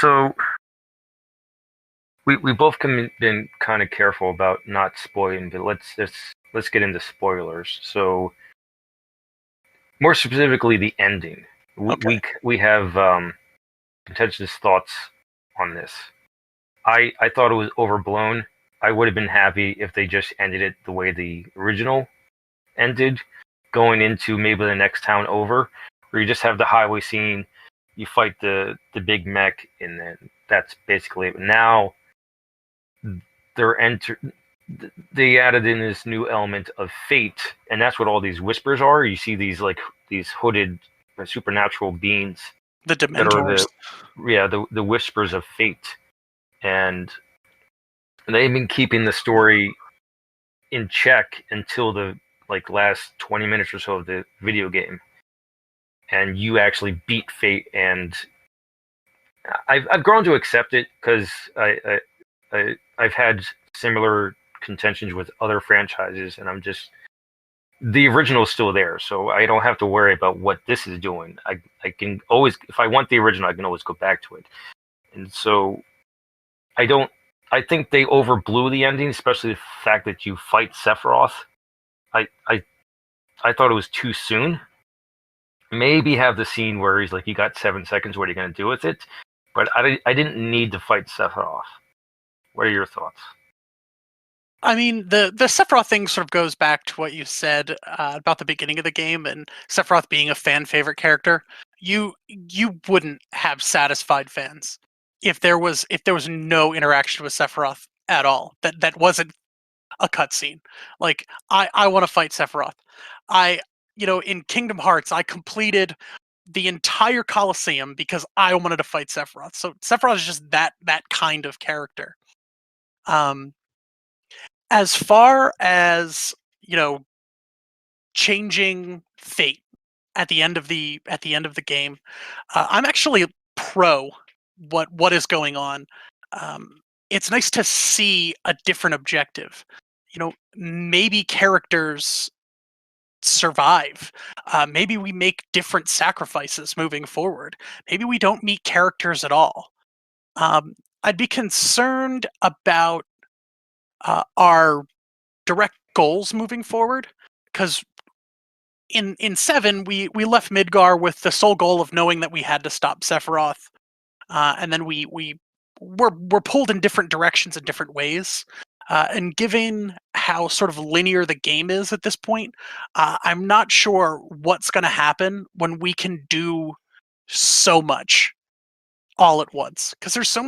So we both been kind of careful about not spoiling, but let's get into spoilers. So more specifically, the ending. Okay. We have contentious thoughts on this. I thought it was overblown. I would have been happy if they just ended it the way the original ended, going into maybe the next town over, where you just have the highway scene, you fight the big mech, and then that's basically it. But now they're they added in this new element of fate, and that's what all these whispers are. You see these hooded supernatural beings The that are Dementors. the whispers of fate, and they've been keeping the story in check until the last 20 minutes or so of the video game, and you actually beat fate. And I've grown to accept it because I've had similar contentions with other franchises, and the original is still there, so I don't have to worry about what this is doing. I can always, if I want the original, I can always go back to it. And so I don't. I think they overblew the ending, especially the fact that you fight Sephiroth. I I I thought it was too soon. Maybe have the scene where he's like, "You got 7 seconds. What are you going to do with it?" But I didn't need to fight Sephiroth. What are your thoughts? I mean, the Sephiroth thing sort of goes back to what you said about the beginning of the game and Sephiroth being a fan favorite character. You wouldn't have satisfied fans if there was no interaction with Sephiroth at all. That wasn't a cutscene. Like I want to fight Sephiroth. I in Kingdom Hearts I completed the entire Colosseum because I wanted to fight Sephiroth. So Sephiroth is just that kind of character. Um, as far as changing fate at the end of the game, I'm actually pro what is going on. It's nice to see a different objective. Maybe characters survive. Maybe we make different sacrifices moving forward. Maybe we don't meet characters at all. I'd be concerned about our direct goals moving forward, because in 7 we left Midgar with the sole goal of knowing that we had to stop Sephiroth, and then we're pulled in different directions in different ways. And given how sort of linear the game is at this point, I'm not sure what's going to happen when we can do so much all at once. Because there's so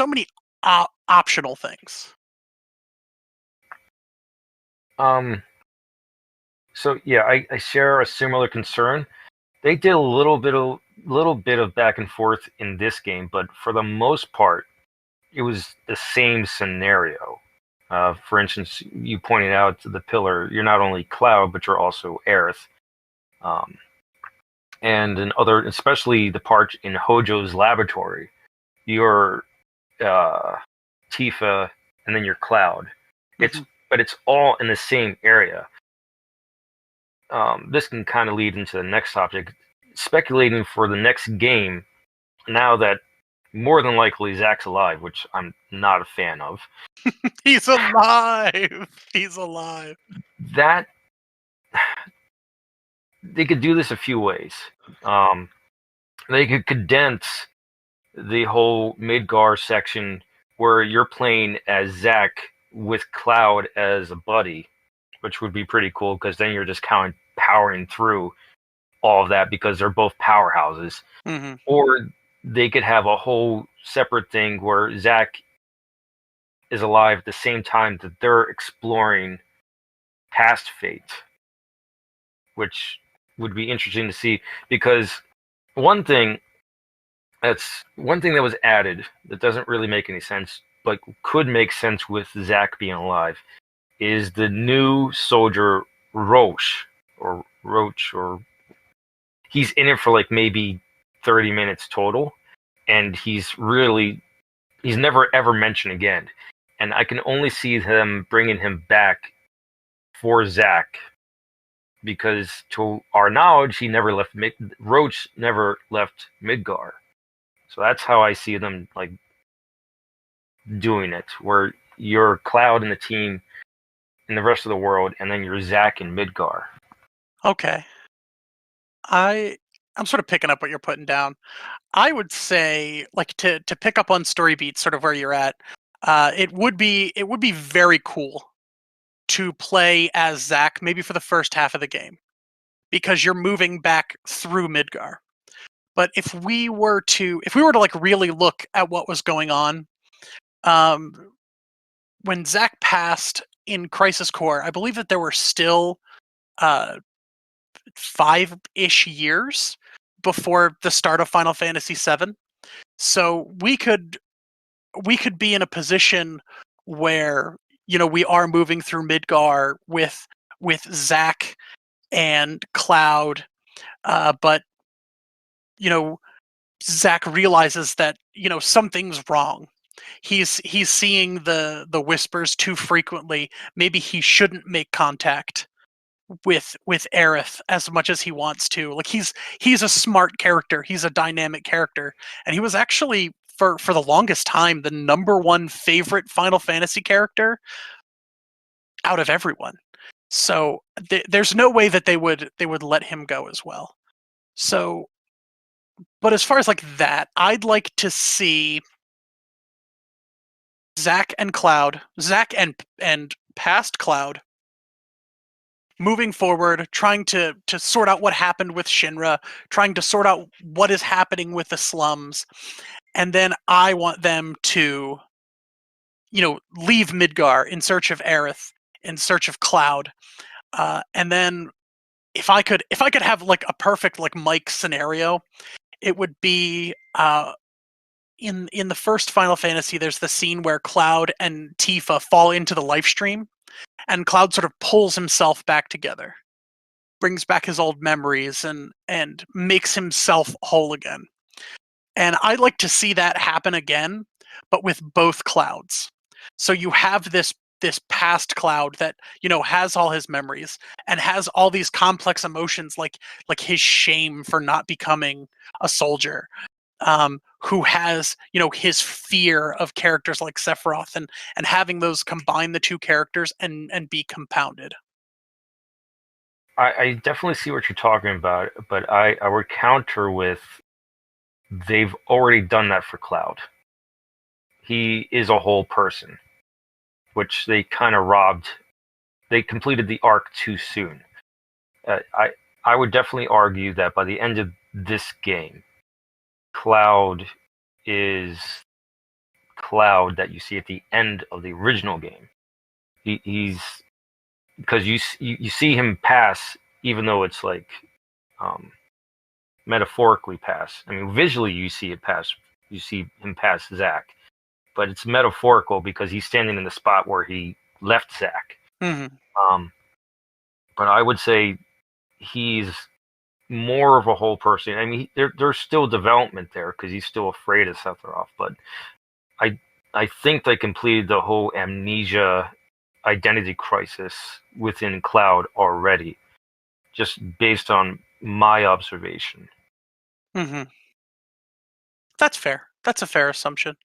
many optional things. Um. So yeah, I share a similar concern. They did a little bit of back and forth in this game, but for the most part, it was the same scenario. For instance, you pointed out the pillar. You're not only Cloud, but you're also Aerith. Um, and in other, especially the part in Hojo's laboratory, you're uh, Tifa, and then you're Cloud. It's Mhm. but it's all in the same area. This can kind of lead into the next topic, speculating for the next game. Now that more than likely Zack's alive, which I'm not a fan of, He's alive. He's alive. that they could do this a few ways. Um, they could condense the whole Midgar section where you're playing as Zack with Cloud as a buddy, which would be pretty cool because then you're just kind of powering through all of that because they're both powerhouses. Hmm. Or they could have a whole separate thing where Zack is alive at the same time that they're exploring past fate, which would be interesting to see because one thing one thing that was added that doesn't really make any sense, but could make sense with Zack being alive, is the new soldier Roche or Roach, or he's in it for like maybe 30 minutes total, and he's never ever mentioned again. And I can only see them bringing him back for Zack because, to our knowledge, he never left. Roach never left Midgar, So that's how I see them like doing it, where you're Cloud and the team in the rest of the world, and then you're Zack and Midgar. Okay. I'm sort of picking up what you're putting down. I would say, like, to pick up on story beats, sort of where you're at. It would be very cool to play as Zack, maybe for the first half of the game, because you're moving back through Midgar. But if we were to like really look at what was going on, um, when Zack passed in Crisis Core, I believe that there were still uh, 5-ish years before the start of Final Fantasy VII. So we could be in a position where we are moving through Midgar with Zack and Cloud, but you know Zack realizes that something's wrong. He's seeing the whispers too frequently. Maybe he shouldn't make contact with Aerith as much as he wants to. Like he's a smart character. He's a dynamic character, and he was actually for the longest time the number one favorite Final Fantasy character out of everyone. So there's no way that they would let him go as well. So, but as far as like that, I'd like to see Zack and past Cloud moving forward, trying to sort out what happened with Shinra, trying to sort out what is happening with the slums, and then I want them to, leave Midgar in search of Aerith, in search of Cloud, and then if I could have like a perfect like Mike scenario, it would be in the first Final Fantasy. There's the scene where Cloud and Tifa fall into the life stream, and Cloud sort of pulls himself back together, brings back his old memories, and makes himself whole again. And I'd like to see that happen again, but with both Clouds. So you have this past Cloud that has all his memories and has all these complex emotions, like his shame for not becoming a soldier, who has his fear of characters like Sephiroth, and having those combine the two characters and be compounded. I definitely see what you're talking about, but I would counter with they've already done that for Cloud. He is a whole person, which they kind of robbed. They completed the arc too soon. I would definitely argue that by the end of this game, Cloud is Cloud that you see at the end of the original game. He's because you see him pass, even though it's like um, metaphorically pass. I mean, visually you see it pass. You see him pass Zack, but it's metaphorical because he's standing in the spot where he left Zack. Hmm. Um, but I would say he's more of a whole person. I mean, there's still development there because he's still afraid of Sephiroth. But I I think they completed the whole amnesia identity crisis within Cloud already, just based on my observation. Hmm. That's fair. That's a fair assumption.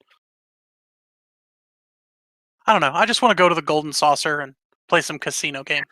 I don't know. I just want to go to the Golden Saucer and play some casino games.